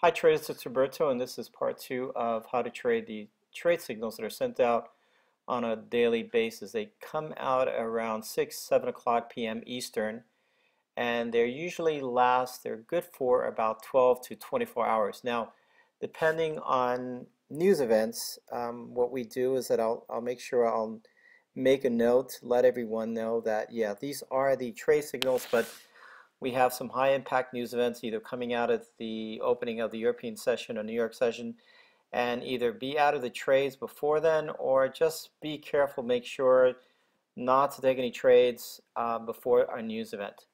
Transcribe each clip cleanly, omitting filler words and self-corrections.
Hi traders, it's Roberto, and this is part two of how to trade the trade signals that are sent out on a daily basis. They come out around 6, 7 o'clock p.m. Eastern, and they're good for about 12 to 24 hours. Now, depending on news events, what we do is that I'll make sure I'll make a note, let everyone know that, yeah, these are the trade signals, but we have some high impact news events either coming out at the opening of the European session or New York session, and either be out of the trades before then or just be careful, make sure not to take any trades before our news event.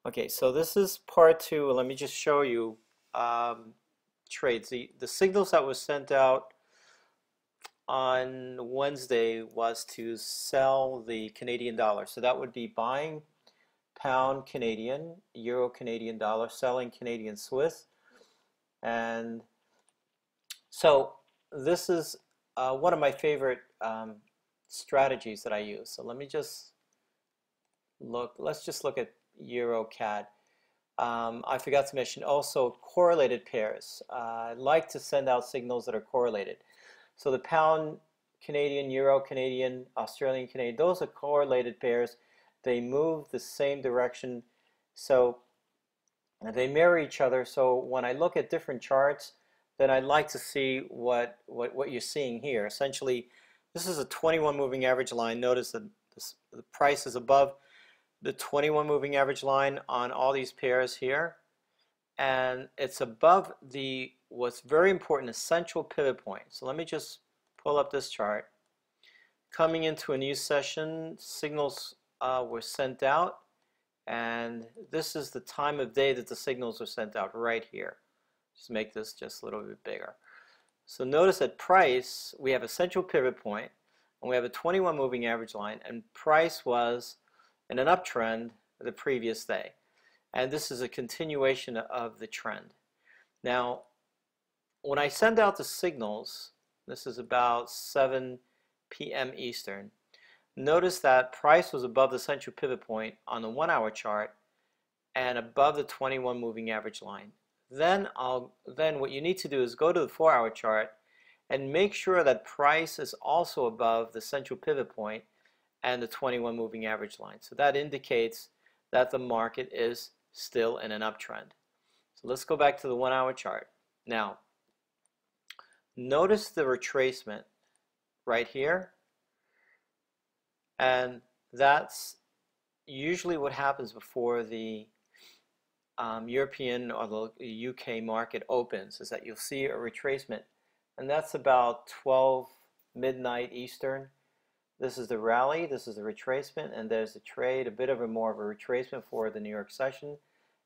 Okay, so this is part two. Let me just show you trades. The signals that was sent out on Wednesday was to sell the Canadian dollar. So that would be buying pound Canadian, euro Canadian dollar, selling Canadian Swiss. And so this is one of my favorite strategies that I use. So let me just let's just look at euro CAD. I forgot to mention also correlated pairs. I like to send out signals that are correlated. So the pound Canadian, euro Canadian, Australian Canadian, those are correlated pairs. They move the same direction, so they mirror each other. So when I look at different charts, then I'd like to see what you're seeing here. Essentially, this is a 21 moving average line. Notice that the price is above the 21 moving average line on all these pairs here, and it's above what's very important, essential pivot point. So let me just pull up this chart. Coming into a new session, signals were sent out, and this is the time of day that the signals are sent out right here. Just make this just a little bit bigger. So notice at price we have a central pivot point, and we have a 21 moving average line, and price was in an uptrend the previous day, and this is a continuation of the trend. Now when I send out the signals, this is about 7 p.m. Eastern. Notice that price was above the central pivot point on the 1 hour chart and above the 21 moving average line. Then what you need to do is go to the 4 hour chart and make sure that price is also above the central pivot point and the 21 moving average line. So that indicates that the market is still in an uptrend. So let's go back to the 1 hour chart. Now, notice the retracement right here. And that's usually what happens before the European or the UK market opens, is that you'll see a retracement. And that's about 12 midnight Eastern. This is the rally, this is the retracement, and there's the trade, a bit of more of a retracement for the New York session.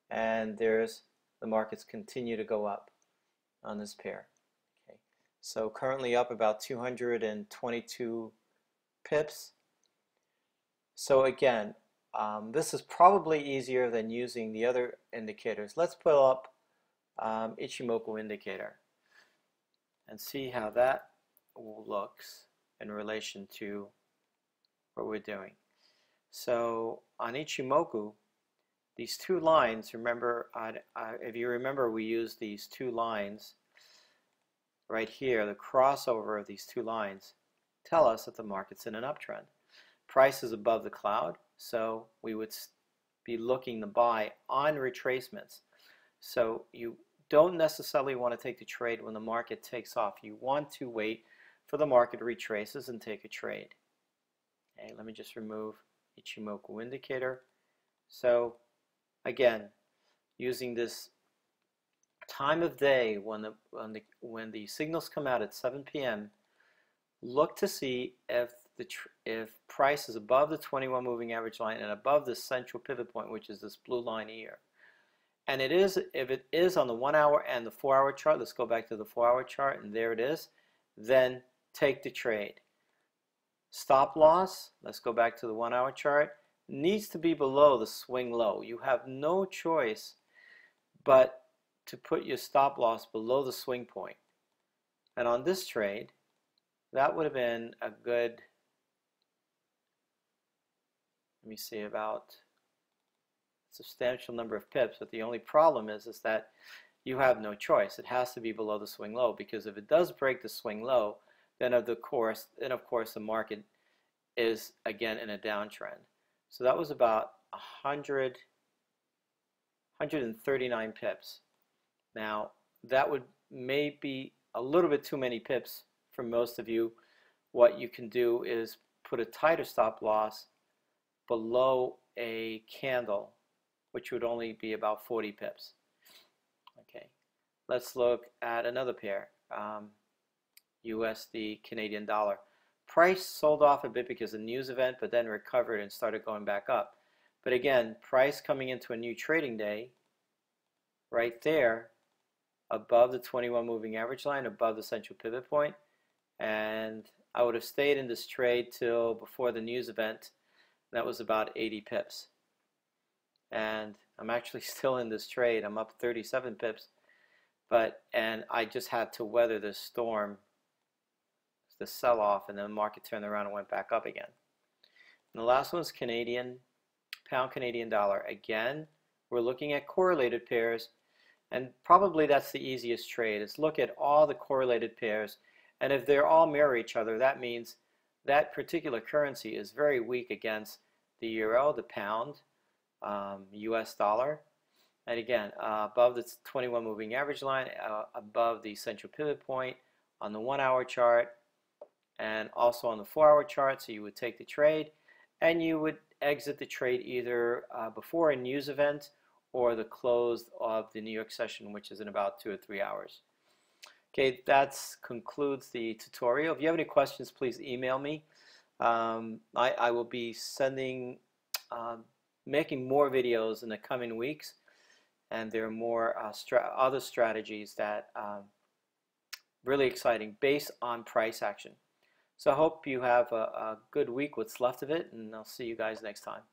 And there's the markets continue to go up on this pair. Okay. So currently up about 222 pips. So again, this is probably easier than using the other indicators. Let's pull up Ichimoku indicator and see how that looks in relation to what we're doing. So on Ichimoku, these two lines, remember, if you remember, we used these two lines right here. The crossover of these two lines tell us that the market's in an uptrend. Price is above the cloud, so we would be looking to buy on retracements. So you don't necessarily want to take the trade when the market takes off. You want to wait for the market retraces and take a trade. Okay, let me just remove Ichimoku indicator. So again, using this time of day when the signals come out at 7 p.m., look to see if price is above the 21 moving average line and above the central pivot point, which is this blue line here. And if it is on the 1 hour and the 4 hour chart, let's go back to the 4 hour chart, and there it is, then take the trade. Stop loss, let's go back to the 1 hour chart, needs to be below the swing low. You have no choice but to put your stop loss below the swing point. And on this trade, that would have been a good, let me see, about a substantial number of pips, but the only problem is that you have no choice. It has to be below the swing low, because if it does break the swing low, then of course the market is again in a downtrend. So that was about 139 pips. Now that would maybe a little bit too many pips for most of you. What you can do is put a tighter stop loss below a candle, which would only be about 40 pips. Okay, let's look at another pair, USD Canadian dollar. Price sold off a bit because of the news event, but then recovered and started going back up. But again, price coming into a new trading day, right there, above the 21 moving average line, above the central pivot point, and I would have stayed in this trade till before the news event. That was about 80 pips. And I'm actually still in this trade. I'm up 37 pips, and I just had to weather this storm, the sell-off, and then the market turned around and went back up again. And the last one's pound Canadian dollar. Again, we're looking at correlated pairs, and probably that's the easiest trade, is look at all the correlated pairs, and if they're all mirror each other, that means that particular currency is very weak against the euro, the pound, US dollar, and again, above the 21 moving average line, above the central pivot point on the 1 hour chart, and also on the 4 hour chart. So you would take the trade and you would exit the trade either before a news event or the close of the New York session, which is in about 2 or 3 hours. Okay, that concludes the tutorial. If you have any questions, please email me. I will be making more videos in the coming weeks, and there are more other strategies that really exciting based on price action. So I hope you have a good week, what's left of it, and I'll see you guys next time.